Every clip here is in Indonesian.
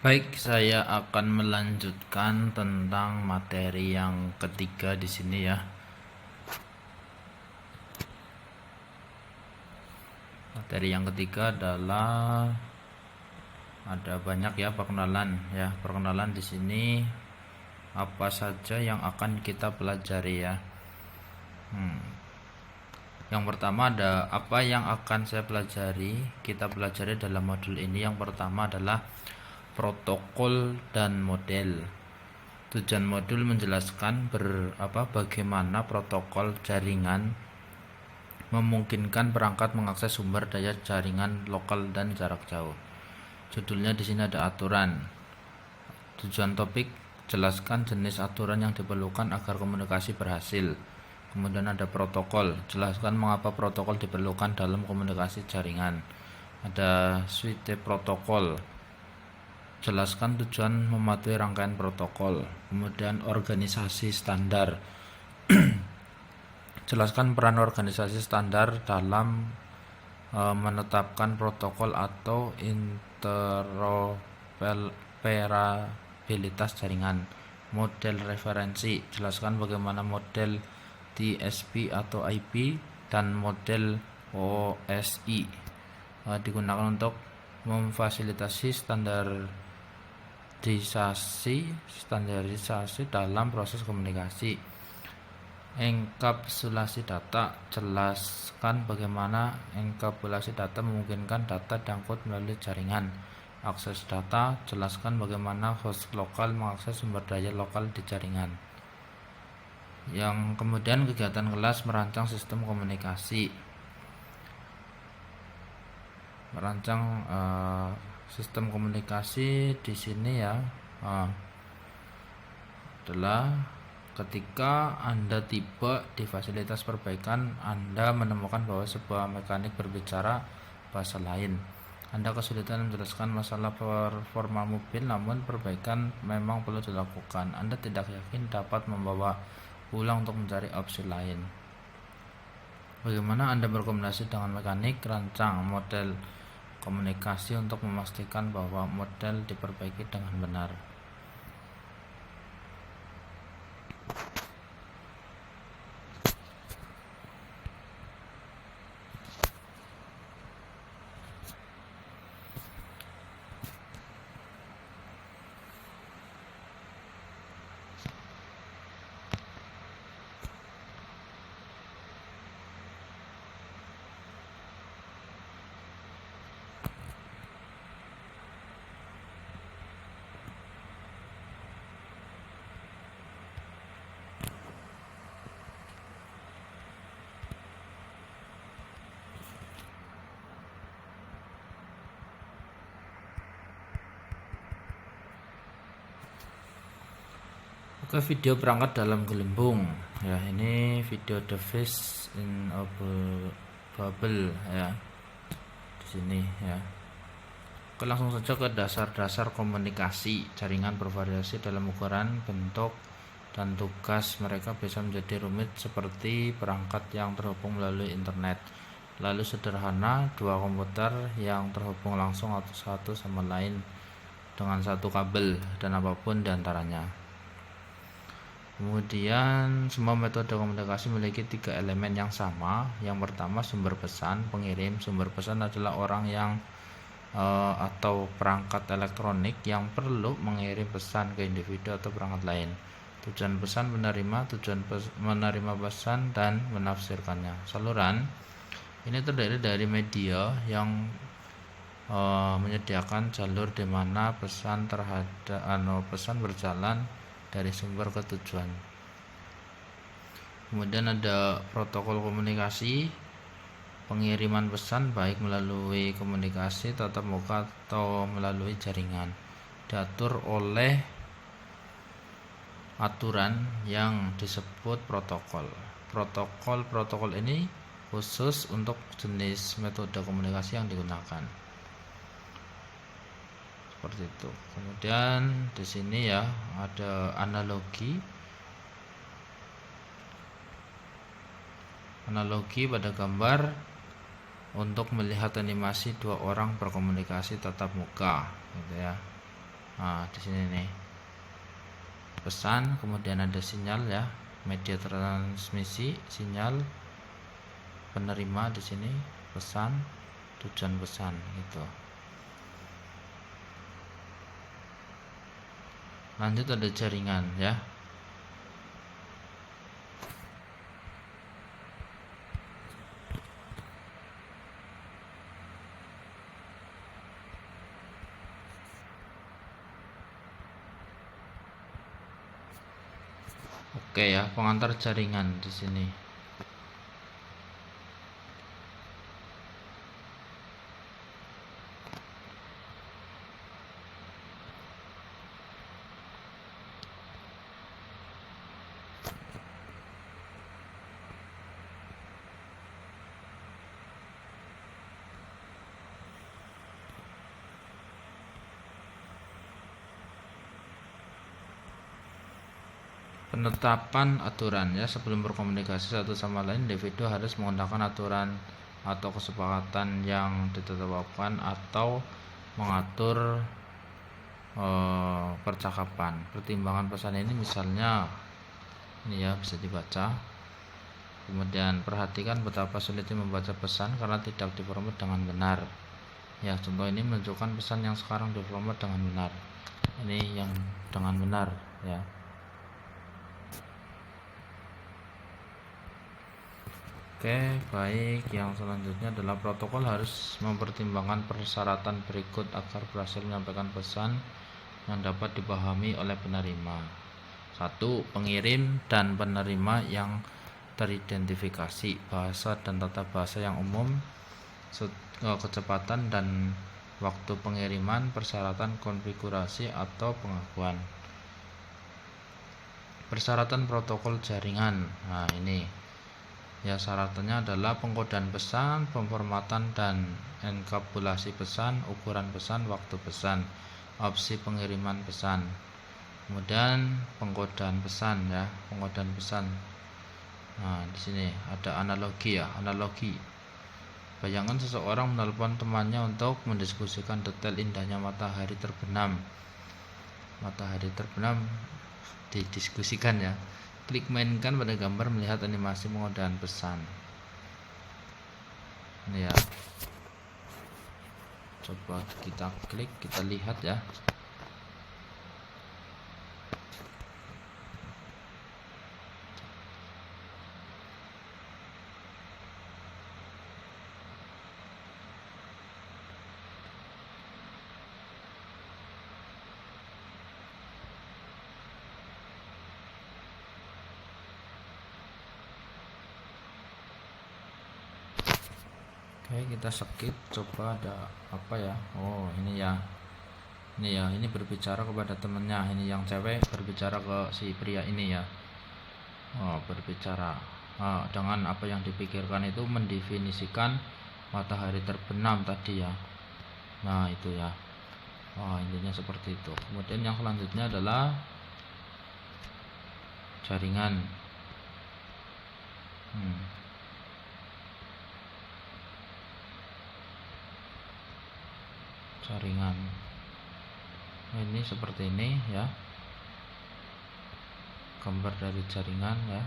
Baik, saya akan melanjutkan tentang materi yang ketiga di sini ya. Materi yang ketiga adalah ada banyak ya perkenalan ya. Perkenalan di sini apa saja yang akan kita pelajari ya. Yang pertama ada apa yang akan saya pelajari. Kita pelajari dalam modul ini. Yang pertama adalah protokol dan model. Tujuan modul menjelaskan bagaimana protokol jaringan memungkinkan perangkat mengakses sumber daya jaringan lokal dan jarak jauh. Judulnya di sini ada aturan. Tujuan topik, jelaskan jenis aturan yang diperlukan agar komunikasi berhasil. Kemudian ada protokol, jelaskan mengapa protokol diperlukan dalam komunikasi jaringan. Ada suite protokol, jelaskan tujuan mematuhi rangkaian protokol. Kemudian organisasi standar, jelaskan peran organisasi standar dalam menetapkan protokol atau interoperabilitas jaringan. Model referensi, jelaskan bagaimana model TSP atau IP dan model OSI digunakan untuk memfasilitasi standarisasi dalam proses komunikasi. Enkapsulasi data, jelaskan bagaimana enkapsulasi data memungkinkan data diangkut melalui jaringan. Akses data, jelaskan bagaimana host lokal mengakses sumber daya lokal di jaringan. Yang kemudian kegiatan kelas merancang sistem komunikasi. Merancang sistem komunikasi di sini ya adalah ketika Anda tiba di fasilitas perbaikan, Anda menemukan bahwa sebuah mekanik berbicara bahasa lain. Anda kesulitan menjelaskan masalah performa mobil, namun perbaikan memang perlu dilakukan. Anda tidak yakin dapat membawa pulang untuk mencari opsi lain. Bagaimana Anda berkomunikasi dengan mekanik? Rancang model komunikasi untuk memastikan bahwa model diperbaiki dengan benar. Oke, video perangkat dalam gelembung ya. Ini video the fish in a bubble ya di sini ya. Oke, langsung saja ke dasar-dasar komunikasi. Jaringan bervariasi dalam ukuran, bentuk, dan tugas mereka bisa menjadi rumit seperti perangkat yang terhubung melalui internet. Lalu sederhana, dua komputer yang terhubung langsung satu sama lain dengan satu kabel dan apapun diantaranya. Kemudian semua metode komunikasi memiliki tiga elemen yang sama. Yang pertama sumber pesan, pengirim. Sumber pesan adalah orang yang atau perangkat elektronik yang perlu mengirim pesan ke individu atau perangkat lain. Tujuan pesan menerima, menerima pesan dan menafsirkannya. Saluran ini terdiri dari media yang menyediakan jalur di mana pesan pesan berjalan dari sumber ke tujuan. Kemudian ada protokol komunikasi, pengiriman pesan baik melalui komunikasi tatap muka atau melalui jaringan, diatur oleh aturan yang disebut protokol. Protokol ini khusus untuk jenis metode komunikasi yang digunakan. Seperti itu. Kemudian di sini ya ada analogi pada gambar untuk melihat animasi dua orang berkomunikasi tatap muka gitu ya. Nah, di sini nih pesan, kemudian ada sinyal ya, media transmisi, sinyal, penerima di sini, pesan, tujuan pesan gitu. Lanjut ada jaringan ya. Oke ya, pengantar jaringan di sini. Penetapan aturan ya, sebelum berkomunikasi satu sama lain, individu harus menggunakan aturan atau kesepakatan yang ditetapkan atau mengatur percakapan. Pertimbangan pesan ini misalnya ini ya, bisa dibaca. Kemudian perhatikan betapa sulitnya membaca pesan karena tidak diformat dengan benar. Ya, contoh ini menunjukkan pesan yang sekarang diformat dengan benar. Ini yang dengan benar ya. Oke, baik. Yang selanjutnya adalah protokol harus mempertimbangkan persyaratan berikut agar berhasil menyampaikan pesan yang dapat dipahami oleh penerima. 1. Pengirim dan penerima yang teridentifikasi, bahasa dan tata bahasa yang umum, kecepatan dan waktu pengiriman, persyaratan konfigurasi atau pengakuan. Persyaratan protokol jaringan. Nah, ini ya, syaratnya adalah pengkodean pesan, pemformatan dan enkapsulasi pesan, ukuran pesan, waktu pesan, opsi pengiriman pesan. Kemudian pengkodean pesan ya, pengkodean pesan. Nah, di sini ada analogi ya, analogi. Bayangkan seseorang menelpon temannya untuk mendiskusikan detail indahnya matahari terbenam. Matahari terbenam didiskusikan ya. Klik mainkan pada gambar melihat animasi pengkodean pesan. Ini ya. Coba kita klik, kita lihat ya. Oke, kita skip. Coba ada apa ya? Oh, ini ya. Ini berbicara kepada temennya. Ini yang cewek berbicara ke si pria ini ya. Oh, berbicara dengan apa yang dipikirkan itu mendefinisikan matahari terbenam tadi ya. Nah, itu ya. Oh, intinya seperti itu. Kemudian yang selanjutnya adalah jaringan. Jaringan. Ini seperti ini ya. Gambar dari jaringan ya.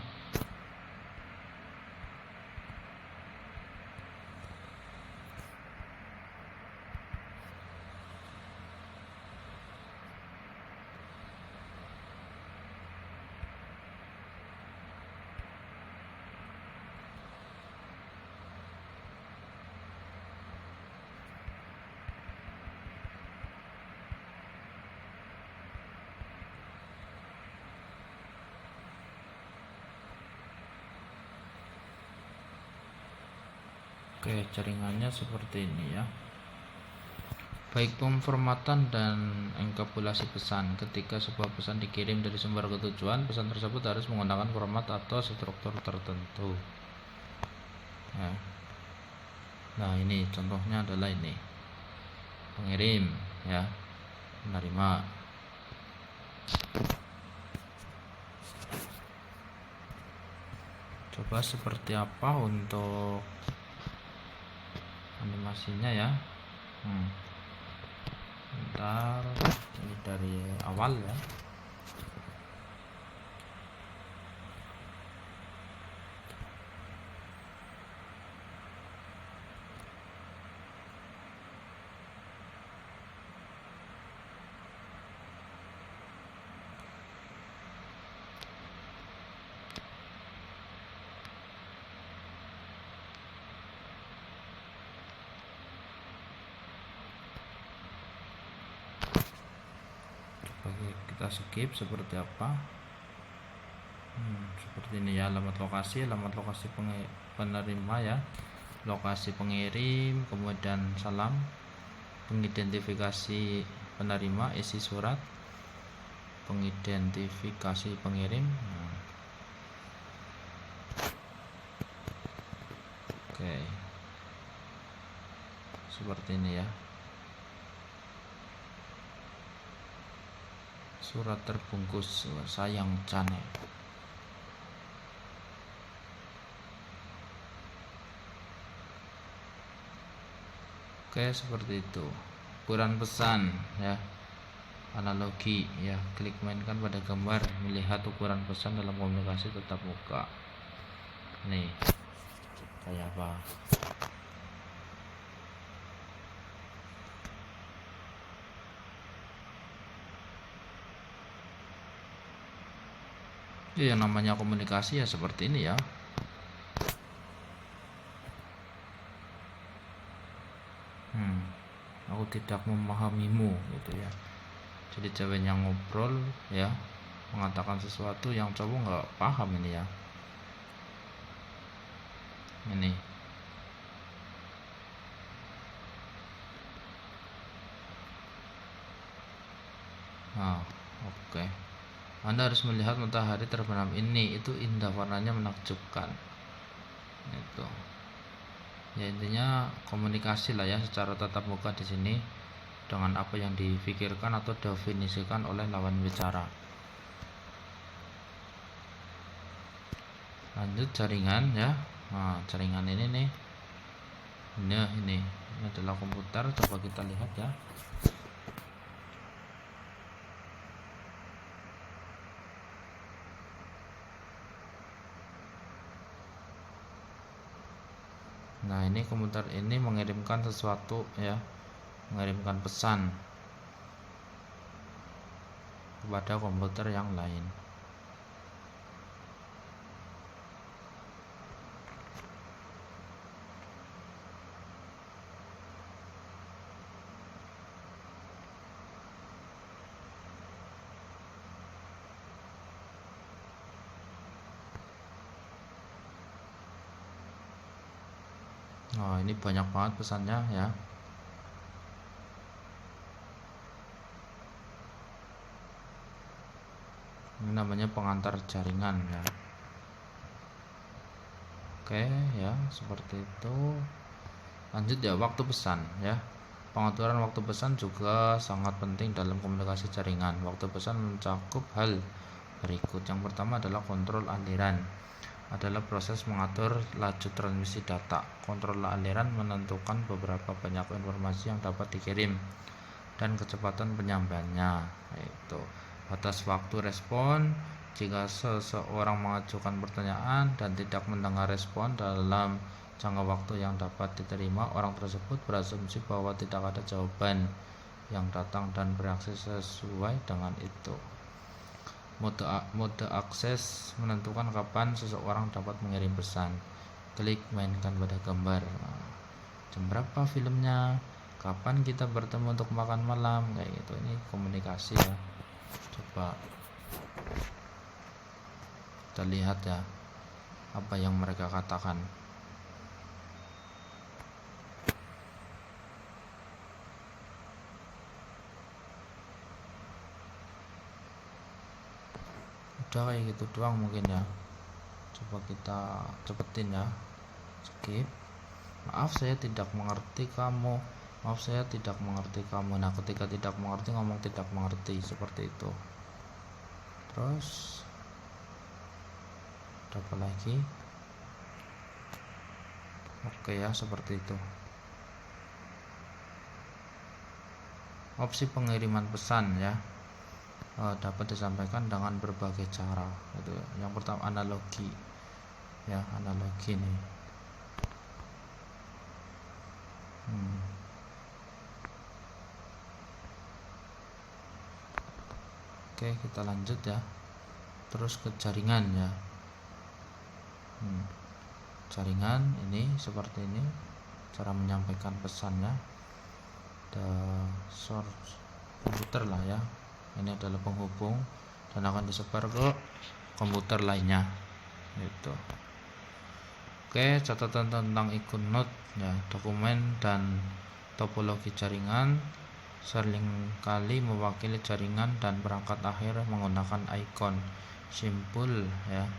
Oke, jaringannya seperti ini ya. Baik pemformatan dan enkapsulasi pesan. Ketika sebuah pesan dikirim dari sumber ke tujuan, pesan tersebut harus menggunakan format atau struktur tertentu. Ya. Nah, ini contohnya adalah ini. Pengirim ya, penerima. Coba seperti apa untuk animasinya ya. Bentar, ini dari awal ya. Oke, kita skip seperti apa. Seperti ini ya, alamat lokasi penerima ya, lokasi pengirim, kemudian salam, pengidentifikasi penerima, isi surat, pengidentifikasi pengirim. Oke, seperti ini ya. Surat terbungkus sayang Cane. Oke, seperti itu. Ukuran pesan ya. Analogi ya, klik mainkan pada gambar, melihat ukuran pesan dalam komunikasi tatap muka. Nih, kayak apa? Ya, yang namanya komunikasi ya seperti ini ya. Aku tidak memahamimu gitu ya. Jadi ceweknya ngobrol ya, mengatakan sesuatu yang cowok nggak paham ini ya. Ini. Nah, oke. Anda harus melihat matahari terbenam ini, itu indah, warnanya menakjubkan. Itu. Ya intinya komunikasi lah ya secara tatap muka di sini dengan apa yang dipikirkan atau definisikan oleh lawan bicara. Lanjut jaringan ya. Nah, jaringan ini nih. Ini adalah komputer, coba kita lihat ya. Nah, ini komputer ini mengirimkan sesuatu ya, mengirimkan pesan kepada komputer yang lain. Nah, ini banyak banget pesannya ya. Ini namanya pengantar jaringan ya. Oke ya, seperti itu. Lanjut ya, waktu pesan ya. Pengaturan waktu pesan juga sangat penting dalam komunikasi jaringan. Waktu pesan mencakup hal berikut. Yang pertama adalah kontrol aliran. Adalah proses mengatur laju transmisi data. Kontrol aliran menentukan beberapa banyak informasi yang dapat dikirim dan kecepatan penyampaiannya. Itu batas waktu respon. Jika seseorang mengajukan pertanyaan dan tidak mendengar respon dalam jangka waktu yang dapat diterima, orang tersebut berasumsi bahwa tidak ada jawaban yang datang dan bereaksi sesuai dengan itu. Mode akses menentukan kapan seseorang dapat mengirim pesan. Klik mainkan pada gambar. Jam berapa filmnya? Kapan kita bertemu untuk makan malam? Kayak gitu. Ini komunikasi ya. Coba kita lihat ya apa yang mereka katakan. Udah kayak gitu doang mungkin ya. Coba kita cepetin ya. Skip. Maaf saya tidak mengerti kamu. Maaf saya tidak mengerti kamu. Nah, ketika tidak mengerti ngomong tidak mengerti seperti itu. Terus apa lagi? Oke ya, seperti itu. Opsi pengiriman pesan ya dapat disampaikan dengan berbagai cara. Itu yang pertama analogi ya, analogi nih. Oke, kita lanjut ya. Terus ke jaringan ya. Jaringan ini seperti ini cara menyampaikan pesannya. Ada source komputer lah ya. Ini adalah penghubung dan akan disebar ke komputer lainnya. Gitu. Oke, catatan tentang ikon node ya, dokumen dan topologi jaringan seringkali mewakili jaringan dan perangkat akhir menggunakan ikon simpul ya.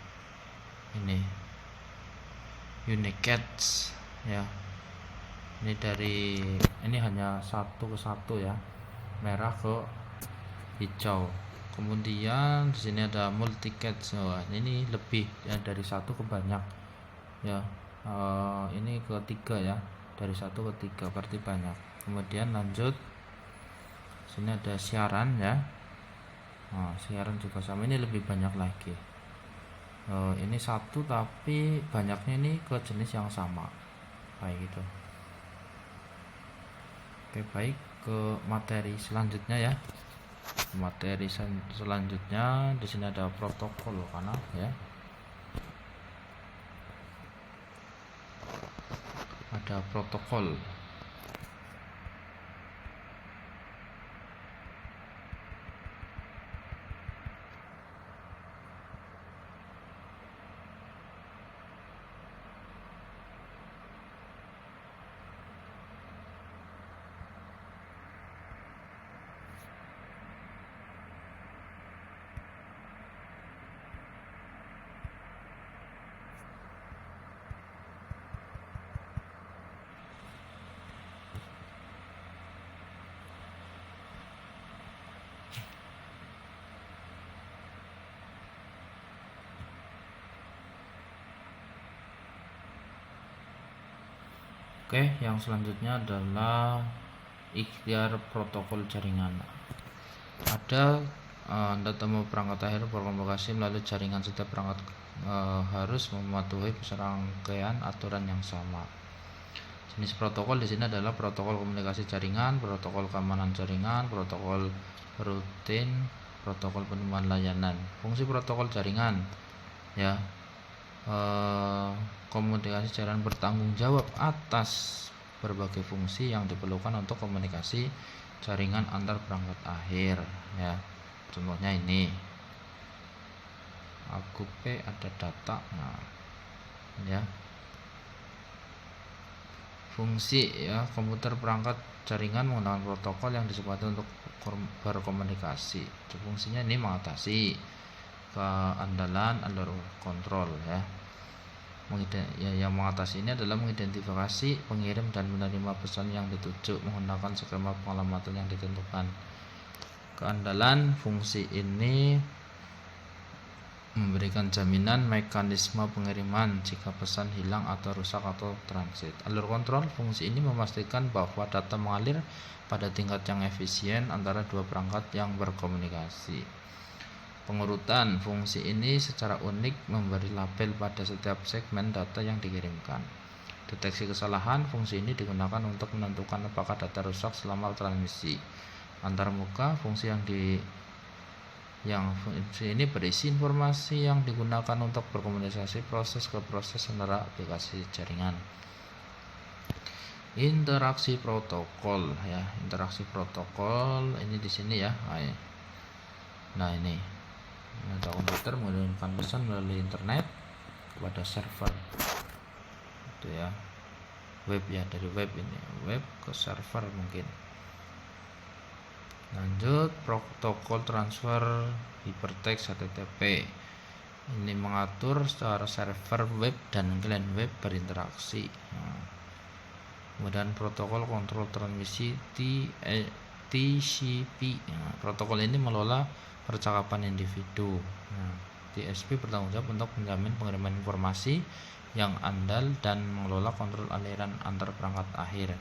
Ini Unicats ya. Ini hanya satu ke satu ya, merah ke hijau. Kemudian di sini ada multicats. Ini lebih ya, dari satu ke banyak ya. Ini ketiga ya, dari satu ke tiga berarti banyak. Kemudian lanjut, sini ada siaran ya. Siaran juga sama, ini lebih banyak lagi. Ini satu tapi banyaknya ini ke jenis yang sama kayak gitu. Oke, baik, ke materi selanjutnya ya. Materi selanjutnya di sini ada protokol karena ya. Ada protokol. Oke, yang selanjutnya adalah ikhtiar protokol jaringan. Ada Anda temu perangkat akhir berkomunikasi melalui jaringan. Setiap perangkat harus mematuhi serangkaian aturan yang sama. Jenis protokol di sini adalah protokol komunikasi jaringan, protokol keamanan jaringan, protokol rutin, protokol penurunan layanan. Fungsi protokol jaringan ya, komunikasi jaringan bertanggung jawab atas berbagai fungsi yang diperlukan untuk komunikasi jaringan antar perangkat akhir ya. Contohnya ini aku ada data ya. Fungsi ya, komputer perangkat jaringan menggunakan protokol yang disepakati untuk berkomunikasi. Fungsinya ini mengatasi keandalan alur kontrol ya. Yang mengatasi ini adalah mengidentifikasi pengirim dan menerima pesan yang dituju menggunakan skema pengalamatan yang ditentukan. Keandalan fungsi ini memberikan jaminan mekanisme pengiriman jika pesan hilang atau rusak atau transit. Alur kontrol fungsi ini memastikan bahwa data mengalir pada tingkat yang efisien antara dua perangkat yang berkomunikasi. Pengurutan fungsi ini secara unik memberi label pada setiap segmen data yang dikirimkan. Deteksi kesalahan fungsi ini digunakan untuk menentukan apakah data rusak selama transmisi antar muka. Fungsi ini berisi informasi yang digunakan untuk berkomunikasi proses ke proses antara aplikasi jaringan. Interaksi protokol ya, interaksi protokol ini di sini ya. Nah ini ada komputer mengirimkan pesan melalui internet kepada server itu ya, web ya, dari web ini web ke server mungkin. Lanjut, protokol transfer hypertext HTTP ini mengatur secara server web dan klien web berinteraksi. Kemudian protokol kontrol transmisi TCP. Protokol ini mengelola percakapan individu. TCP bertanggung jawab untuk menjamin pengiriman informasi yang andal dan mengelola kontrol aliran antar perangkat akhir.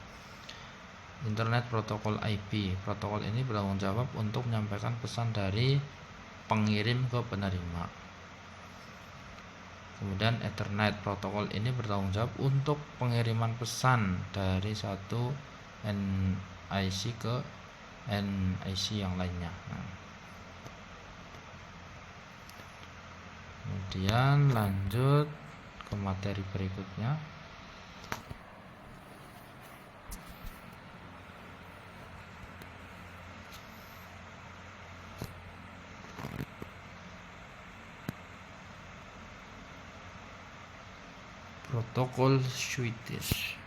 Internet Protokol IP. Protokol ini bertanggung jawab untuk menyampaikan pesan dari pengirim ke penerima. Kemudian Ethernet, protokol ini bertanggung jawab untuk pengiriman pesan dari satu NIC ke NIC yang lainnya. Kemudian lanjut ke materi berikutnya. Protokol switches.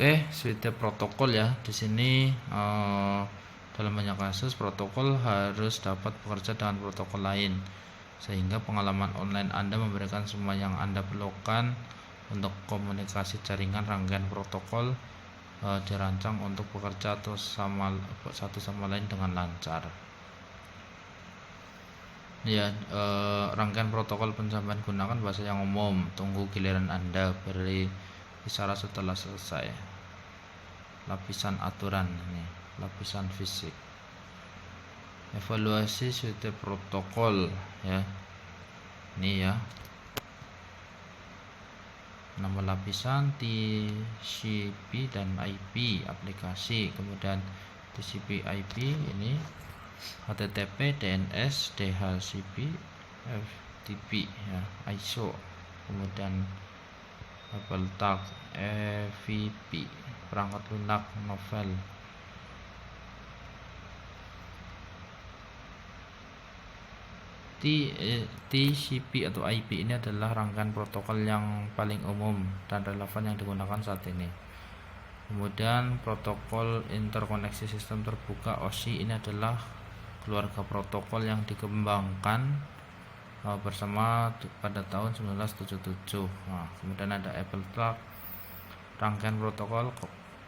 Oke, suite protokol ya. Di sini dalam banyak kasus protokol harus dapat bekerja dengan protokol lain, sehingga pengalaman online Anda memberikan semua yang Anda perlukan untuk komunikasi jaringan. Rangkaian protokol dirancang untuk bekerja satu sama lain dengan lancar. Ya, rangkaian protokol pensampaian gunakan bahasa yang umum. Tunggu giliran Anda, beri isyarat setelah selesai. Lapisan aturan ini, lapisan fisik. Evaluasi suite protokol ya. Ini ya. Nama lapisan TCP dan IP aplikasi, kemudian TCP IP ini HTTP, DNS, DHCP, FTP ya, ISO, kemudian AppleTalk, EVP, perangkat lunak, novel. TCP atau IP ini adalah rangkaian protokol yang paling umum dan relevan yang digunakan saat ini. Kemudian protokol interkoneksi sistem terbuka OSI ini adalah keluarga protokol yang dikembangkan bersama pada tahun 1977. Kemudian ada AppleTalk, rangkaian protokol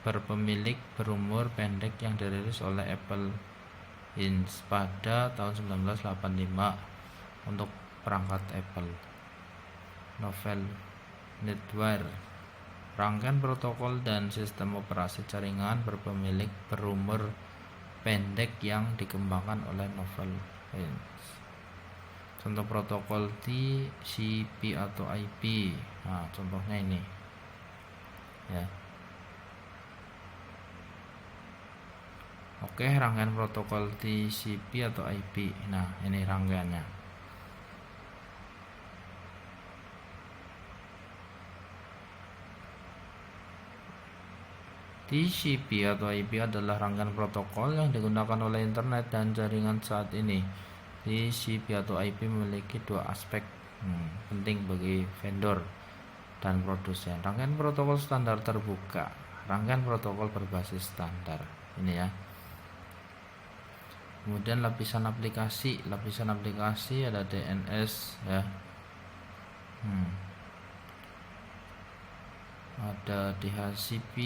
berpemilik berumur pendek yang dirilis oleh Apple Inc. pada tahun 1985 untuk perangkat Apple. Novel Netware, rangkaian protokol dan sistem operasi jaringan berpemilik berumur pendek yang dikembangkan oleh Novel Inc. Contoh protokol TCP atau IP. Nah, contohnya ini ya. Oke, rangkaian protokol TCP atau IP. Nah, ini rangkaiannya. TCP atau IP adalah rangkaian protokol yang digunakan oleh internet dan jaringan saat ini. TCP atau IP memiliki dua aspek penting bagi vendor dan produsen. Rangkaian protokol standar terbuka, rangkaian protokol berbasis standar. Ini ya. Kemudian lapisan aplikasi ada DNS ya. Ada DHCP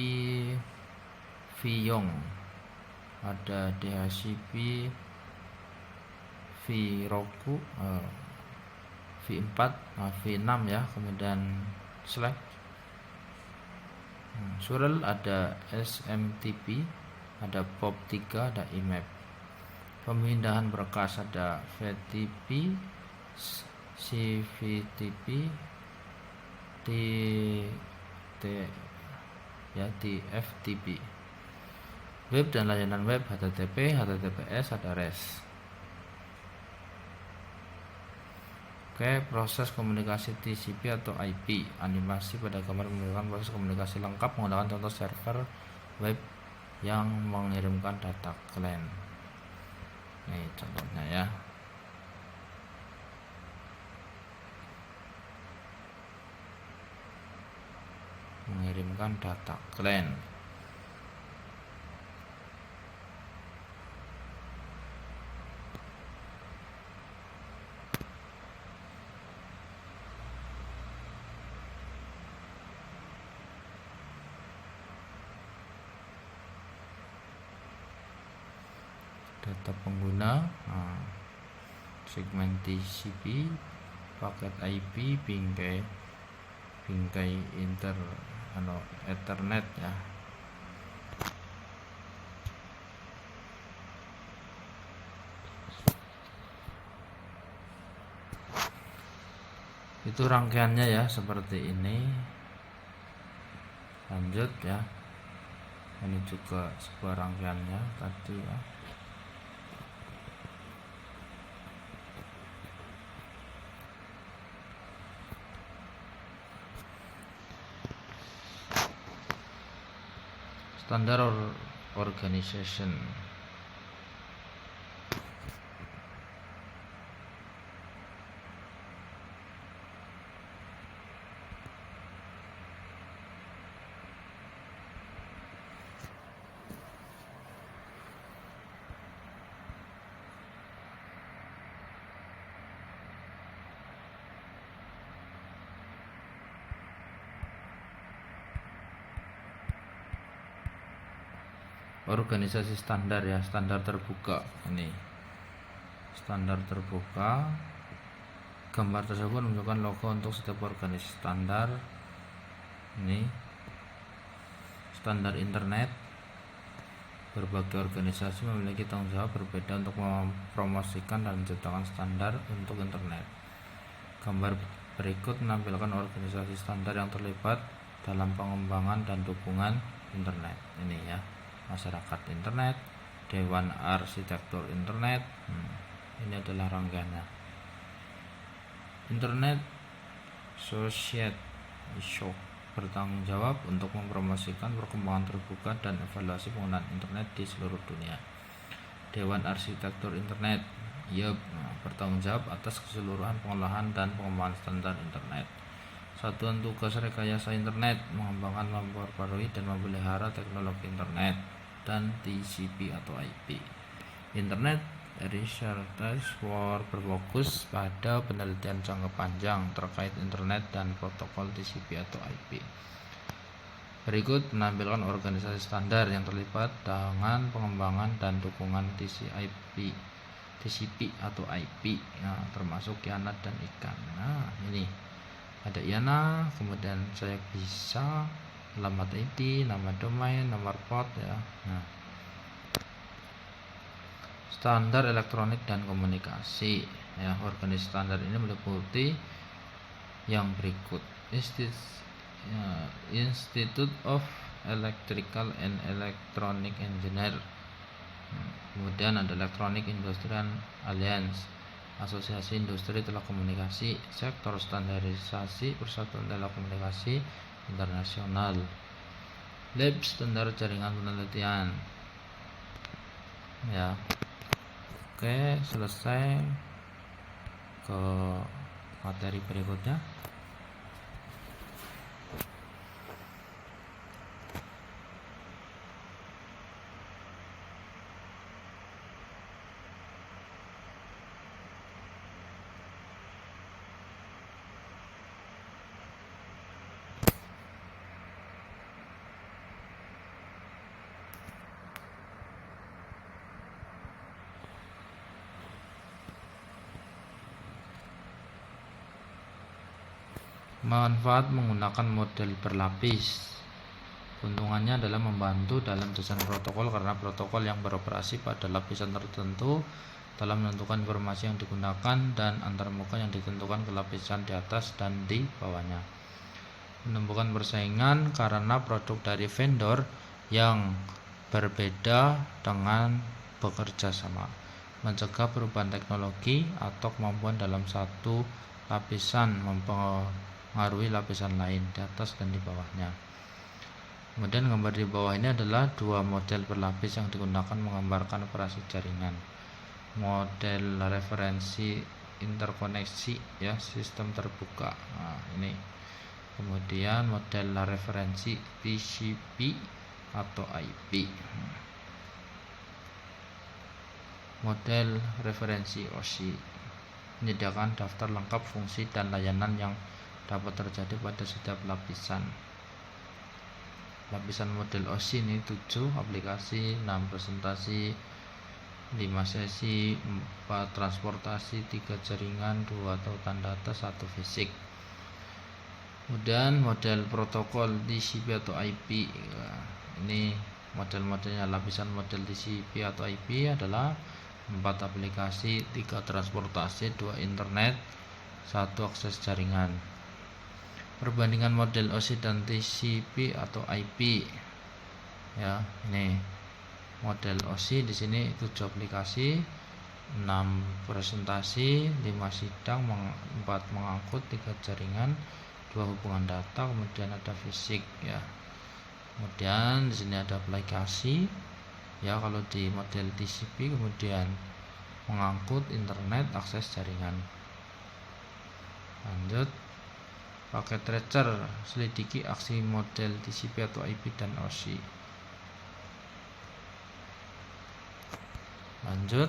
Vyong, ada DHCP Vroku, V4, V6 ya, kemudian Slack. Surel ada SMTP, ada POP3, ada IMAP. Pemindahan berkas ada VTP, CVTP, TFTP. Web dan layanan web HTTP, HTTPS, ada REST. Oke, proses komunikasi TCP atau IP. Animasi pada gambar menunjukkan proses komunikasi lengkap menggunakan contoh server web yang mengirimkan data client. Nih contohnya ya. Mengirimkan data client. Data pengguna, segmen TCP, paket IP, bingkai Ethernet ya. Itu rangkaiannya ya, seperti ini. Lanjut ya. Ini juga sebuah rangkaiannya tadi ya. Standar organization. Organisasi standar ya, standar terbuka. Ini standar terbuka. Gambar tersebut menunjukkan logo untuk setiap organisasi standar. Ini standar internet. Berbagai organisasi memiliki tanggung jawab berbeda untuk mempromosikan dan menciptakan standar untuk internet. Gambar berikut menampilkan organisasi standar yang terlibat dalam pengembangan dan dukungan internet. Ini ya. Masyarakat internet, Dewan Arsitektur Internet. Ini adalah rangkaiannya. Internet Society Show bertanggung jawab untuk mempromosikan perkembangan terbuka dan evaluasi penggunaan internet di seluruh dunia. Dewan Arsitektur Internet bertanggung jawab atas keseluruhan pengolahan dan pengembangan standar internet. Satuan Tugas Rekayasa Internet mengembangkan, memperbarui dan memelihara teknologi internet dan TCP atau IP. Internet Research Work berfokus pada penelitian jangka panjang terkait internet dan protokol TCP atau IP. Berikut menampilkan organisasi standar yang terlibat dengan pengembangan dan dukungan TCP atau IP, termasuk IANA dan ICANN. Nah, ini ada IANA, kemudian saya bisa alamat ID, nama domain, nomor port ya. Nah, standar elektronik dan komunikasi ya. Organisasi standar ini meliputi yang berikut: Institute of Electrical and Electronic Engineer, kemudian ada Electronic Industrial Alliance, Asosiasi Industri Telekomunikasi, Sektor Standarisasi Persatuan Telekomunikasi Internasional, Lab Standar Jaringan Penelitian ya. Oke, selesai. Ke materi berikutnya. Manfaat menggunakan model berlapis. Keuntungannya adalah membantu dalam desain protokol karena protokol yang beroperasi pada lapisan tertentu dalam menentukan informasi yang digunakan dan antarmuka yang ditentukan ke lapisan di atas dan di bawahnya. Menumbuhkan persaingan karena produk dari vendor yang berbeda dengan bekerja sama. Mencegah perubahan teknologi atau kemampuan dalam satu lapisan mempengaruhi lapisan lain di atas dan di bawahnya. Kemudian gambar di bawah ini adalah dua model berlapis yang digunakan menggambarkan operasi jaringan. Model referensi interkoneksi ya, sistem terbuka. Nah, ini. Kemudian model referensi TCP atau IP. Model referensi OSI menyediakan daftar lengkap fungsi dan layanan yang dapat terjadi pada setiap lapisan. Lapisan model OSI ini 7 aplikasi, 6 presentasi, 5 sesi, 4 transportasi, 3 jaringan, 2 tautan data, 1 fisik. Kemudian model protokol TCP atau IP. Ini model-modelnya. Lapisan model TCP atau IP adalah 4 aplikasi, 3 transportasi, 2 internet, 1 akses jaringan. Perbandingan model OSI dan TCP atau IP. Ya, ini model OSI di sini 7 aplikasi, 6 presentasi, 5 sidang, 4 mengangkut, 3 jaringan, 2 hubungan data, kemudian ada fisik ya. Kemudian di sini ada aplikasi ya, kalau di model TCP kemudian mengangkut internet, akses jaringan. Lanjut, pakai tracer, selidiki aksi model TCP atau IP dan OSI. Lanjut,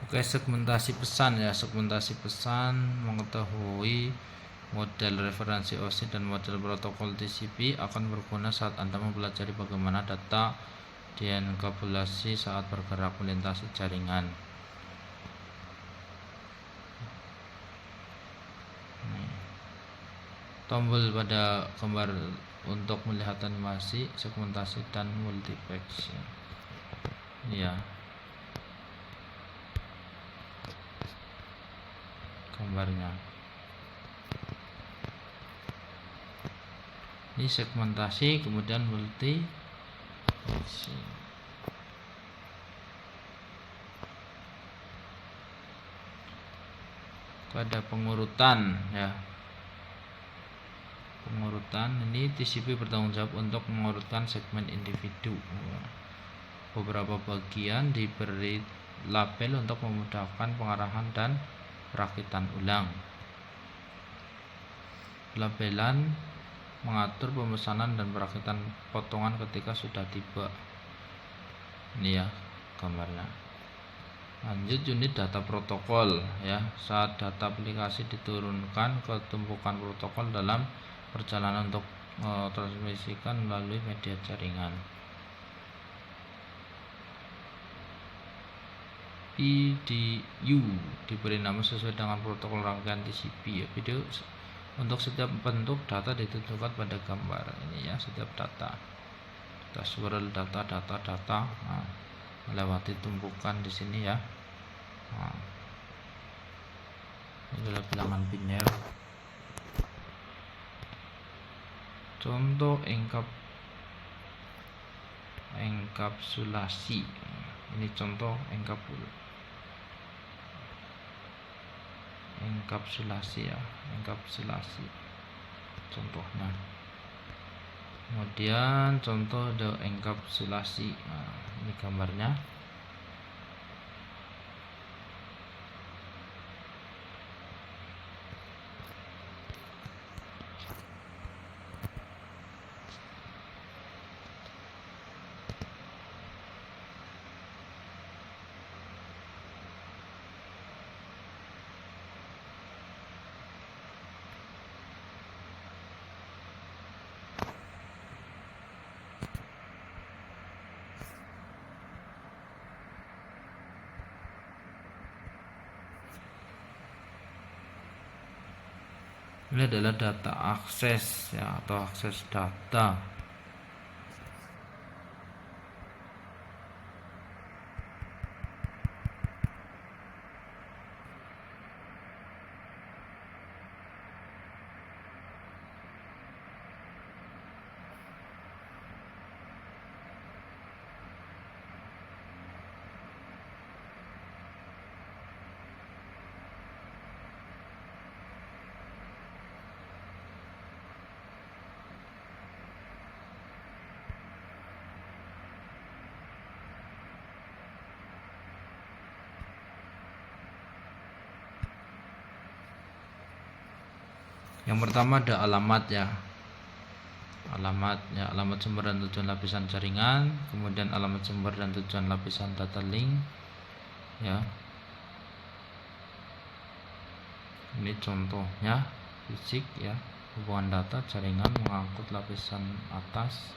oke, segmentasi pesan ya. Segmentasi pesan mengetahui model referensi OSI dan model protokol TCP akan berguna saat Anda mempelajari bagaimana data dienkapsulasi saat bergerak melintasi jaringan. Tombol pada gambar untuk melihat animasi, segmentasi dan multiplex ya. Gambarnya ini segmentasi, kemudian multi pada pengurutan ya. Pengurutan ini TCP bertanggung jawab untuk mengurutkan segmen individu. Beberapa bagian diberi label untuk memudahkan pengarahan dan perakitan ulang. Labelan mengatur pemesanan dan perakitan potongan ketika sudah tiba. Ini ya gambarnya. Lanjut, unit data protokol ya. Saat data aplikasi diturunkan ke tumpukan protokol dalam perjalanan untuk transmisikan melalui media jaringan. PDU diberi nama sesuai dengan protokol rangkaian TCP ya. Untuk setiap bentuk data ditentukan pada gambar ini ya, setiap data. Kita swirl data. Nah, melewati tumpukan di sini ya. Nah, ini adalah bilangan biner. Contoh enkapsulasi. Ini contoh enkapsulasi ya, enkapsulasi contohnya. Kemudian contoh enkapsulasi. Nah, ini gambarnya. Ini adalah data akses ya, atau akses data. Yang pertama ada alamat ya. Alamat sumber dan tujuan lapisan jaringan, kemudian alamat sumber dan tujuan lapisan data link ya. Ini contohnya fisik ya, hubungan data jaringan mengangkut lapisan atas.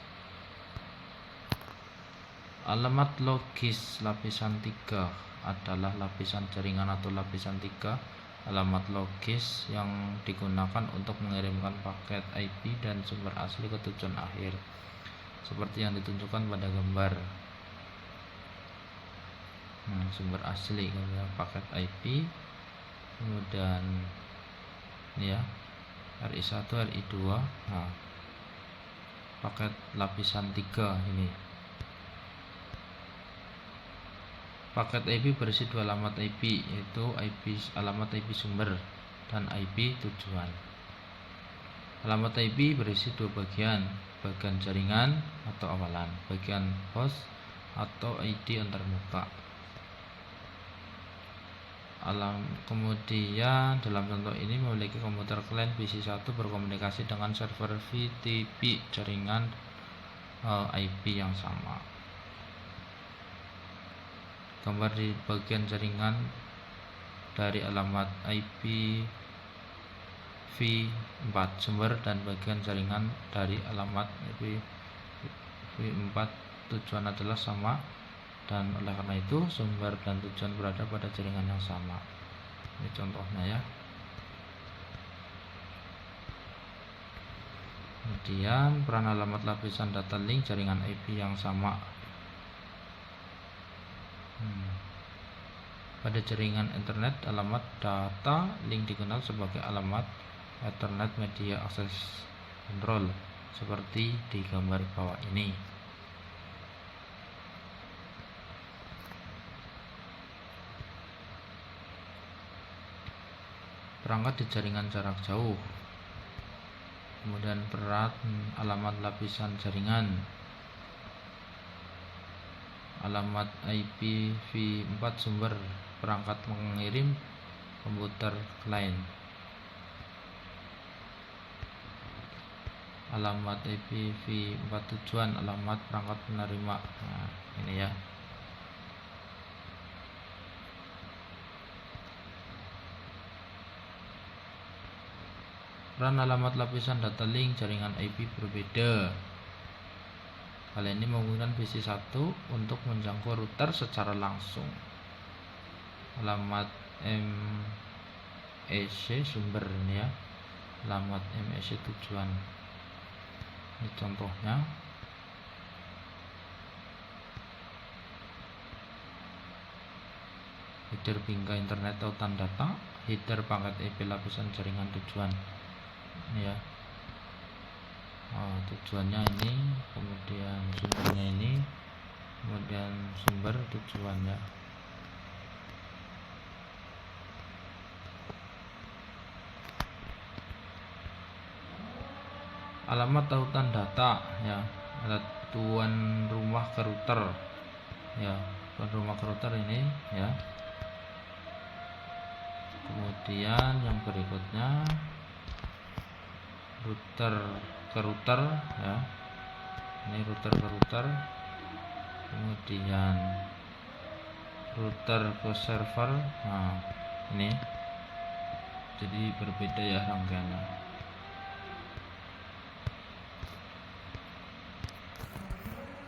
Alamat logis lapisan 3 adalah lapisan jaringan atau lapisan 3. Alamat logis yang digunakan untuk mengirimkan paket IP dan sumber asli ke tujuan akhir, seperti yang ditunjukkan pada gambar. Sumber asli kemudian paket IP, kemudian ini ya, RI1, RI2. Nah, paket lapisan 3 ini. Paket IP berisi 2 alamat IP, yaitu alamat IP sumber dan IP tujuan. Alamat IP berisi 2 bagian jaringan atau awalan, bagian host atau ID antarmuka. Kemudian dalam contoh ini memiliki komputer klien PC1 berkomunikasi dengan server VTP jaringan IP yang sama. Gambar di bagian jaringan dari alamat IP V4 sumber dan bagian jaringan dari alamat IP V4 tujuan adalah sama, dan oleh karena itu sumber dan tujuan berada pada jaringan yang sama. Ini contohnya ya. Kemudian peran alamat lapisan data link jaringan IP yang sama. Pada jaringan internet, alamat data link dikenal sebagai alamat Ethernet Media Access Control, seperti di gambar bawah ini. Perangkat di jaringan jarak jauh. Kemudian peran alamat lapisan jaringan. Alamat IP V4 sumber perangkat mengirim komputer klien. Alamat IP V4 tujuan alamat perangkat penerima. Nah, ini ya. Peran alamat lapisan data link jaringan IP berbeda. Hal ini memungkinkan PC1 untuk menjangkau router secara langsung. Alamat MEC sumber ini ya, alamat MSI tujuan. Ini contohnya. Header bingkai internet tautan data, header paket IP lapisan jaringan tujuan. Ini ya. Tujuannya ini, kemudian sumbernya ini, kemudian sumber tujuannya. Alamat tautan data ya, ada tuan rumah ke router ya, tuan rumah ke router ini ya. Kemudian yang berikutnya router ke router ya, ini router ke router, kemudian router ke server. Nah ini jadi berbeda ya rangkaiannya.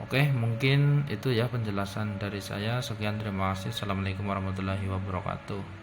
Oke, mungkin itu ya penjelasan dari saya. Sekian, terima kasih. Assalamualaikum warahmatullahi wabarakatuh.